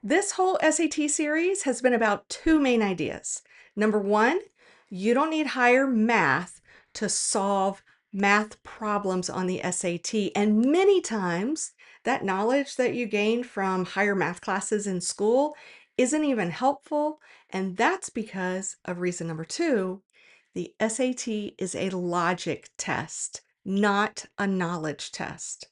This whole SAT series has been about two main ideas. Number one, you don't need higher math to solve math problems on the SAT. And many times, that knowledge that you gained from higher math classes in school isn't even helpful. And that's because of reason number two, the SAT is a logic test, not a knowledge test.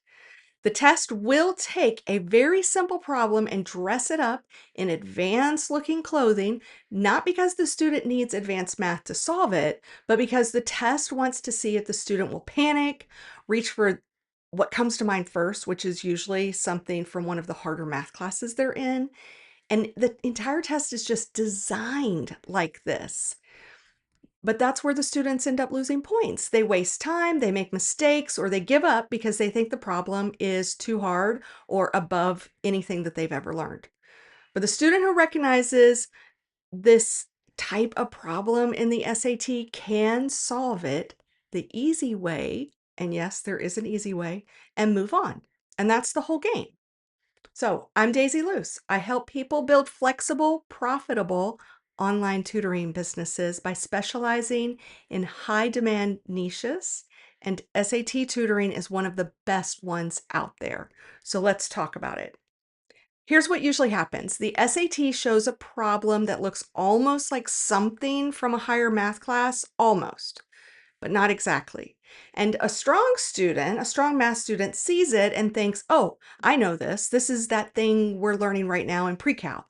The test will take a very simple problem and dress it up in advanced looking clothing, not because the student needs advanced math to solve it, but because the test wants to see if the student will panic, reach for what comes to mind first, which is usually something from one of the harder math classes they're in. And the entire test is just designed like this. But that's where the students end up losing points. They waste time, they make mistakes, or they give up because they think the problem is too hard or above anything that they've ever learned. But the student who recognizes this type of problem in the SAT can solve it the easy way, and yes, there is an easy way, and move on. And that's the whole game. So I'm Daisy Luce. I help people build flexible, profitable online tutoring businesses by specializing in high demand niches, and SAT tutoring is one of the best ones out there. So let's talk about it. Here's what usually happens. The SAT shows a problem that looks almost like something from a higher math class, almost, but not exactly. And a strong student, a strong math student sees it and thinks, oh, I know this. This is that thing we're learning right now in Pre-Calc.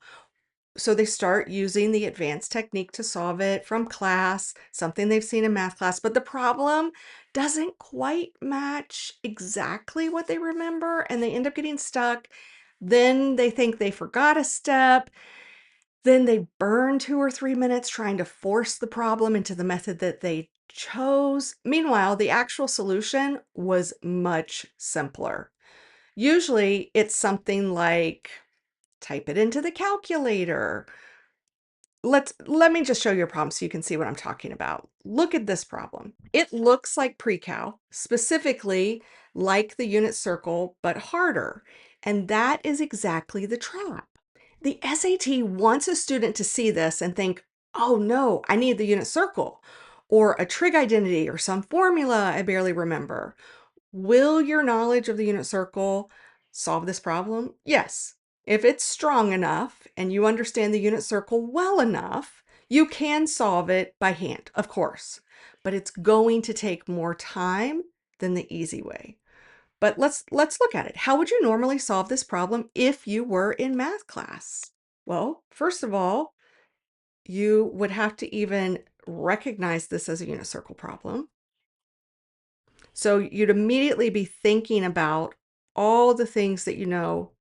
So they start using the advanced technique to solve it from class, something they've seen in math class, but the problem doesn't quite match exactly what they remember and they end up getting stuck. Then they think they forgot a step. Then they burn 2 or 3 minutes trying to force the problem into the method that they chose. Meanwhile, the actual solution was much simpler. Usually, it's something like type it into the calculator. Let me just show you a problem so you can see what I'm talking about. Look at this problem. It looks like pre-cal, specifically like the unit circle, but harder. And that is exactly the trap. The SAT wants a student to see this and think, oh no, I need the unit circle or a trig identity or some formula I barely remember. Will your knowledge of the unit circle solve this problem? Yes. If it's strong enough and you understand the unit circle well enough, you can solve it by hand, of course, but it's going to take more time than the easy way. But let's look at it. How would you normally solve this problem if you were in math class? Well, first of all, you would have to even recognize this as a unit circle problem. So you'd immediately be thinking about all the things that you know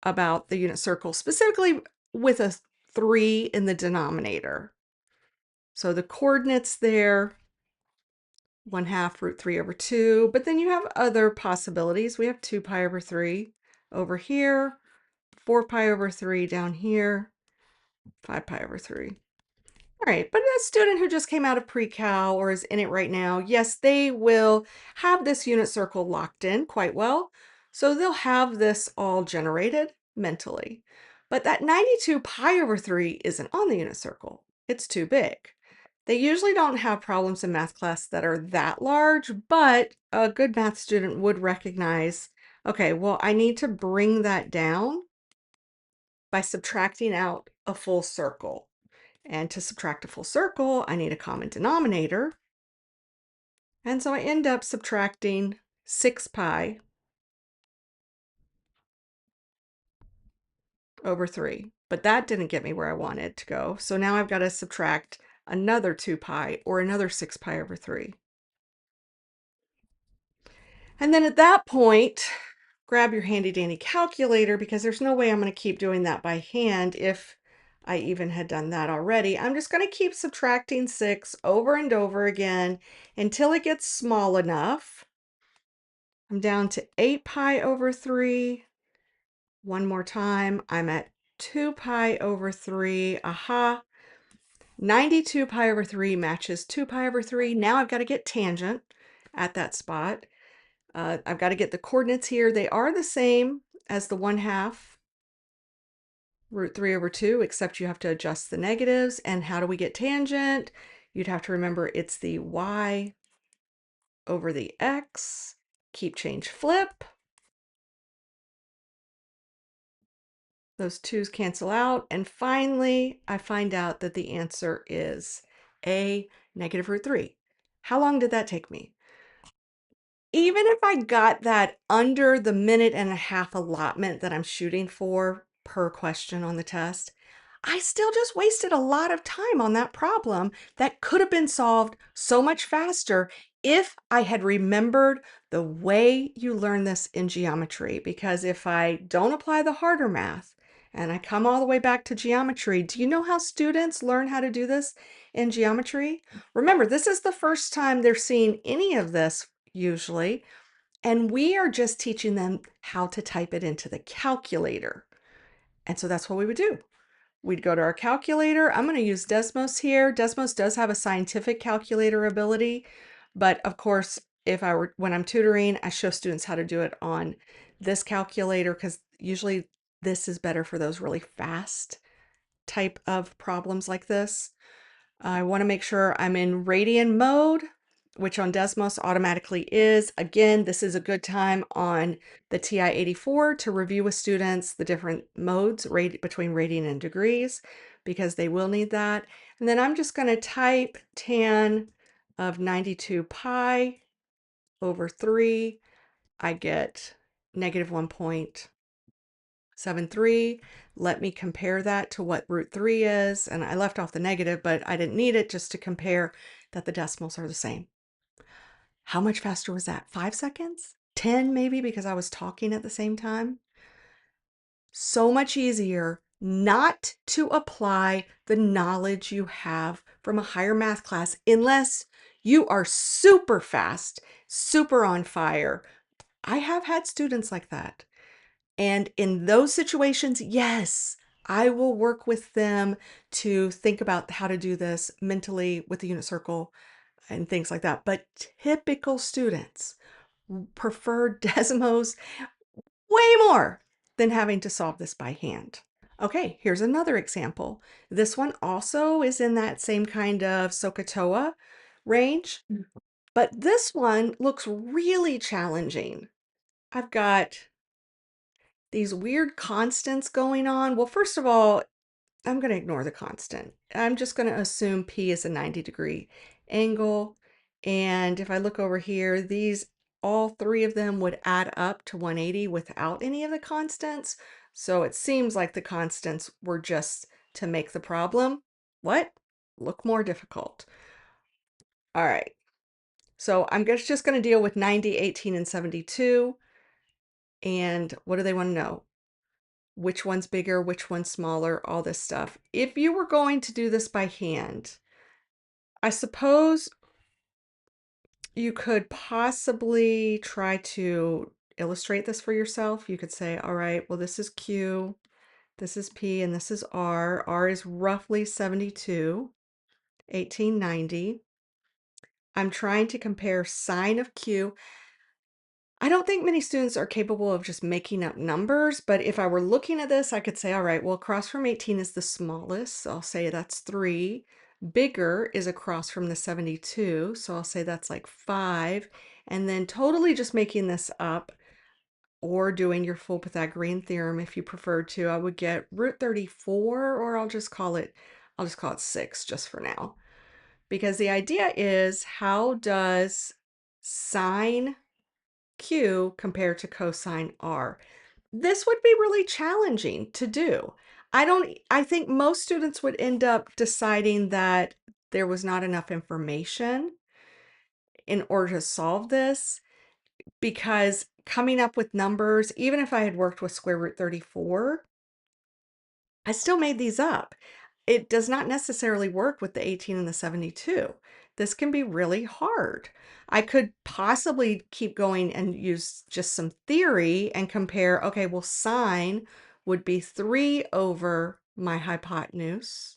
about the unit circle, specifically with a 3 in the denominator. So the coordinates there, 1/2 root 3 over 2, but then you have other possibilities. We have 2 pi over 3 over here, 4 pi over 3 down here, 5 pi over 3. All right, but a student who just came out of pre-cal or is in it right now, yes, they will have this unit circle locked in quite well. So they'll have this all generated mentally. But that 92 pi over 3 isn't on the unit circle. It's too big. They usually don't have problems in math class that are that large, but a good math student would recognize, okay, well, I need to bring that down by subtracting out a full circle. And to subtract a full circle, I need a common denominator. And so I end up subtracting 6 pi over 3. But that didn't get me where I wanted to go. So now I've got to subtract another 2 pi or another 6 pi over 3. And then at that point, grab your handy dandy calculator because there's no way I'm going to keep doing that by hand if I even had done that already. I'm just going to keep subtracting 6 over and over again until it gets small enough. I'm down to 8 pi over 3. One more time, I'm at 2 pi over 3. Aha. 92 pi over 3 matches 2 pi over 3. Now I've got to get tangent at that spot. I've got to get the coordinates here. They are the same as the 1/2 root 3 over 2, except you have to adjust the negatives. And how do we get tangent? You'd have to remember it's the y over the x. Keep, change, flip. Those 2's cancel out. And finally, I find out that the answer is a negative root 3. How long did that take me? Even if I got that under the minute and a half allotment that I'm shooting for per question on the test, I still just wasted a lot of time on that problem that could have been solved so much faster if I had remembered the way you learn this in geometry. Because if I don't apply the harder math and I come all the way back to geometry, do you know how students learn how to do this in geometry? Remember, this is the first time they're seeing any of this usually, and we are just teaching them how to type it into the calculator. And so that's what we would do. We'd go to our calculator. I'm going to use Desmos here. Desmos does have a scientific calculator ability, but of course, when I'm tutoring, I show students how to do it on this calculator because usually this is better for those really fast type of problems like this. I want to make sure I'm in radian mode, which on Desmos automatically is. Again, this is a good time on the TI-84 to review with students the different modes between radian and degrees, because they will need that. And then I'm just going to type tan of 92 pi over 3. I get negative 1.73. Let me compare that to what root 3 is. And I left off the negative, but I didn't need it, just to compare that the decimals are the same. How much faster was that? 5 seconds? 10 maybe, because I was talking at the same time? So much easier not to apply the knowledge you have from a higher math class unless you are super fast, super on fire. I have had students like that. And in those situations, yes, I will work with them to think about how to do this mentally with the unit circle and things like that. But typical students prefer Desmos way more than having to solve this by hand. Okay, here's another example. This one also is in that same kind of SOHCAHTOA range, but this one looks really challenging. I've got these weird constants going on. Well, first of all, I'm going to ignore the constant. I'm just going to assume P is a 90-degree angle. And if I look over here, all three of them would add up to 180 without any of the constants. So it seems like the constants were just to make the problem, what? Look more difficult. All right. So I'm just going to deal with 90, 18, and 72. And what do they want to know? Which one's bigger, which one's smaller, all this stuff. If you were going to do this by hand, I suppose you could possibly try to illustrate this for yourself. You could say, all right, well, this is Q, this is P, and this is R. R is roughly 72, 1890. I'm trying to compare sine of Q. I don't think many students are capable of just making up numbers, but if I were looking at this, I could say, all right, well, across from 18 is the smallest, so I'll say that's 3. Bigger is across from the 72, so I'll say that's like 5. And then totally just making this up or doing your full Pythagorean theorem if you preferred to, I would get root 34, or I'll just call it 6 just for now. Because the idea is, how does sine Q compared to cosine R? This would be really challenging to do. I think most students would end up deciding that there was not enough information in order to solve this, because coming up with numbers, even if I had worked with square root 34, I still made these up. It does not necessarily work with the 18 and the 72. This can be really hard. I could possibly keep going and use just some theory and compare, okay, well, sine would be 3 over my hypotenuse,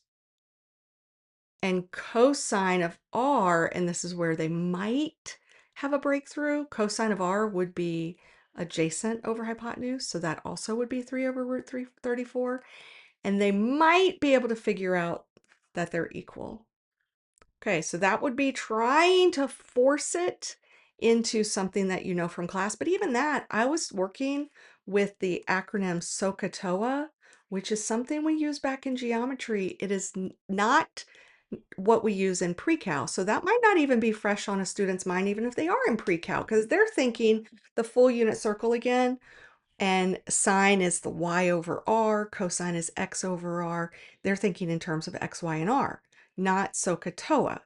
and cosine of R, and this is where they might have a breakthrough, cosine of R would be adjacent over hypotenuse, so that also would be 3 over root 34. and they might be able to figure out that they're equal. Okay, so that would be trying to force it into something that you know from class. But even that, I was working with the acronym SOHCAHTOA, which is something we use back in geometry. It is not what we use in pre-cal. So that might not even be fresh on a student's mind, even if they are in pre-cal, because they're thinking the full unit circle again. And sine is the y over r, cosine is x over r. They're thinking in terms of x, y, and r, not SOHCAHTOA.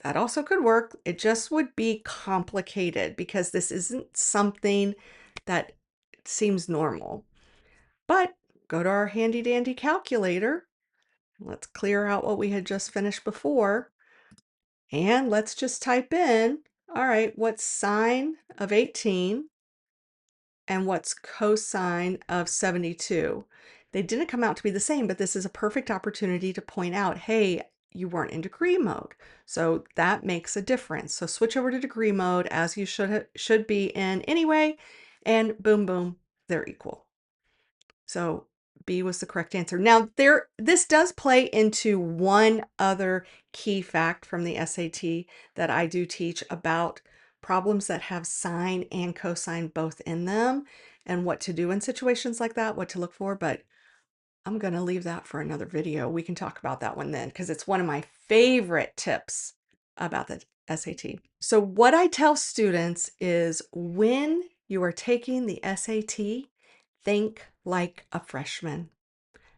That also could work. It just would be complicated because this isn't something that seems normal. But go to our handy dandy calculator. Let's clear out what we had just finished before. And let's just type in, all right, what's sine of 18? And what's cosine of 72. They didn't come out to be the same, but this is a perfect opportunity to point out, hey, you weren't in degree mode. So that makes a difference. So switch over to degree mode as you should be in anyway, and boom, boom, they're equal. So B was the correct answer. Now this does play into one other key fact from the SAT that I do teach about problems that have sine and cosine both in them and what to do in situations like that, what to look for, but I'm going to leave that for another video. We can talk about that one then because it's one of my favorite tips about the SAT. So what I tell students is when you are taking the SAT, think like a freshman,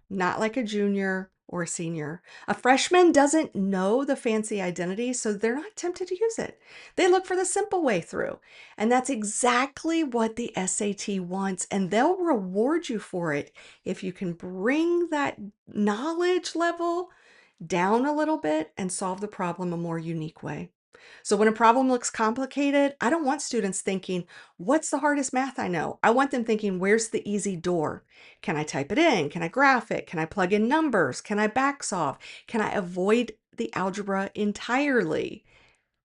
not like a junior or a senior. A freshman doesn't know the fancy identity, so they're not tempted to use it. They look for the simple way through. And that's exactly what the SAT wants, and they'll reward you for it if you can bring that knowledge level down a little bit and solve the problem a more unique way. So when a problem looks complicated, I don't want students thinking, what's the hardest math I know? I want them thinking, where's the easy door? Can I type it in? Can I graph it? Can I plug in numbers? Can I back solve? Can I avoid the algebra entirely?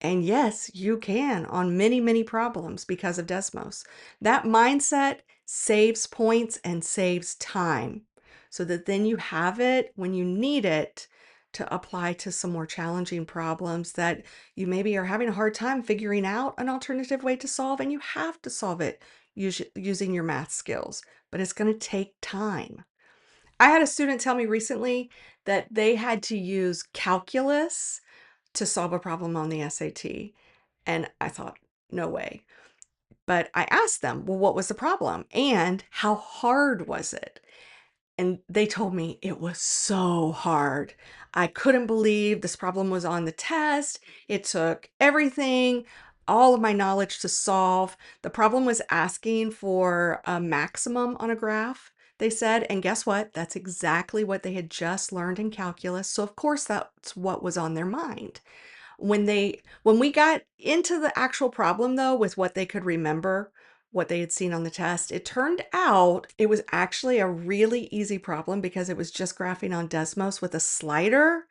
And yes, you can on many, many problems because of Desmos. That mindset saves points and saves time so that then you have it when you need it to apply to some more challenging problems that you maybe are having a hard time figuring out an alternative way to solve, and you have to solve it using your math skills, but it's going to take time. I had a student tell me recently that they had to use calculus to solve a problem on the SAT. And I thought, no way. But I asked them, well, what was the problem? And how hard was it? And they told me it was so hard. I couldn't believe this problem was on the test. It took everything, all of my knowledge to solve. The problem was asking for a maximum on a graph, they said. And guess what? That's exactly what they had just learned in calculus. So of course, that's what was on their mind. When we got into the actual problem though, with what they could remember, what they had seen on the test, it turned out it was actually a really easy problem because it was just graphing on Desmos with a slider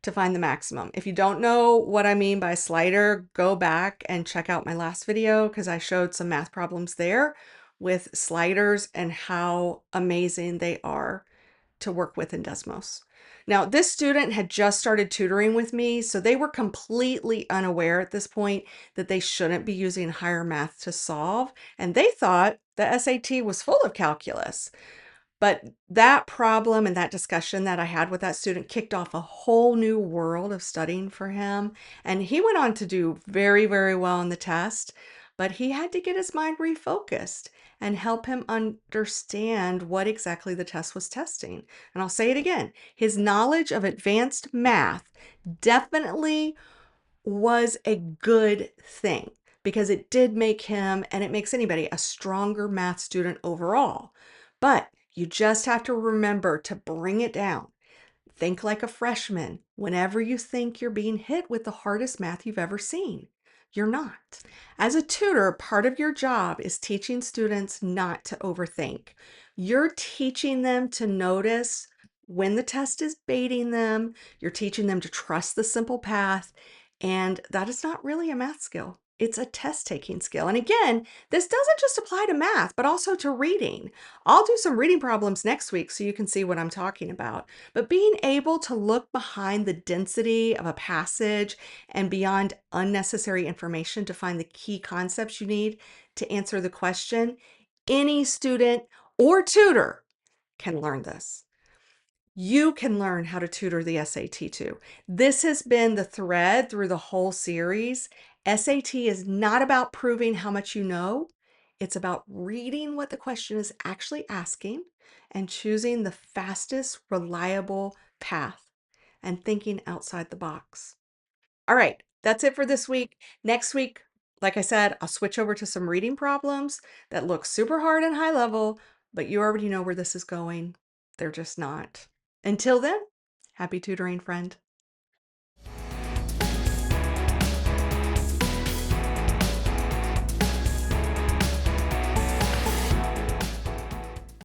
to find the maximum. If you don't know what I mean by slider, go back and check out my last video because I showed some math problems there with sliders and how amazing they are to work with in Desmos. Now, this student had just started tutoring with me, so they were completely unaware at this point that they shouldn't be using higher math to solve, and they thought the SAT was full of calculus. But that problem and that discussion that I had with that student kicked off a whole new world of studying for him. And he went on to do very, very well on the test, but he had to get his mind refocused and help him understand what exactly the test was testing. And I'll say it again, his knowledge of advanced math definitely was a good thing because it did make him, and it makes anybody, a stronger math student overall. But you just have to remember to bring it down. Think like a freshman whenever you think you're being hit with the hardest math you've ever seen. You're not. As a tutor, part of your job is teaching students not to overthink. You're teaching them to notice when the test is baiting them. You're teaching them to trust the simple path. And that is not really a math skill. It's a test taking skill. And again, this doesn't just apply to math, but also to reading. I'll do some reading problems next week so you can see what I'm talking about. But being able to look behind the density of a passage and beyond unnecessary information to find the key concepts you need to answer the question, any student or tutor can learn this. You can learn how to tutor the SAT too. This has been the thread through the whole series. SAT is not about proving how much you know. It's about reading what the question is actually asking and choosing the fastest, reliable path and thinking outside the box. All right, that's it for this week. Next week, like I said, I'll switch over to some reading problems that look super hard and high level, but you already know where this is going. They're just not. Until then, happy tutoring, friend.